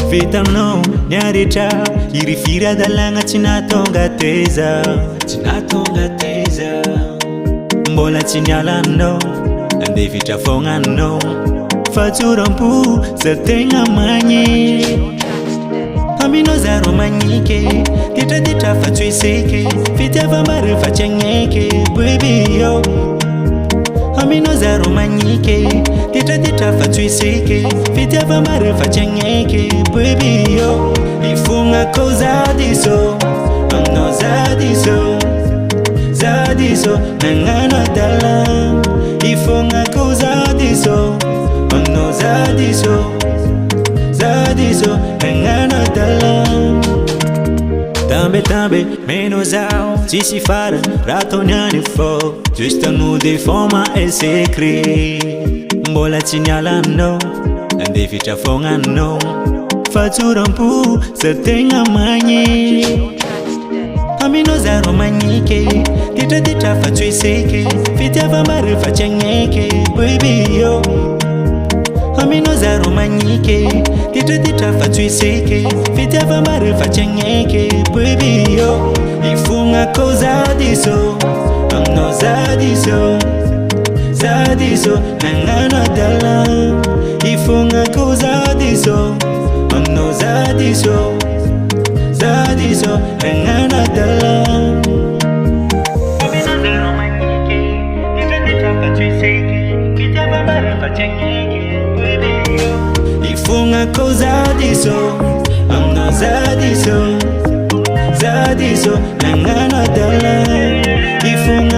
Vitamno nyarita irifira dalanga chinatonga teza mbola chinyalano ande vitafongano faturampu zatenga manye amino zaro manyike tita fatuiseke fitava mare fachengeke baby yo amino zaro manyike tita fatuiseke fitava mare fachengeke baby yo ifunga koza diso amno zadiso nangana dala ifunga koza diso amno zadiso nangana dala tambe menos zao si fara ratonyani fo juste nous de forma e secret mbola chinyalano ande ficha fongano faturampu zatenga manye amino zaro manyike tita fatuiseke fitava mare fachengeke baby yo amino zaro manyike tita fatuiseke fitava mare fachengeke baby yo ifunga koza diso amno zadiso nangana dala ifunga koza diso amno zadiso nangana dala amino zaro manyike tita fatuiseke fitava mare fachengeke baby yo ifunga koza diso amno zadiso nangana dala ifunga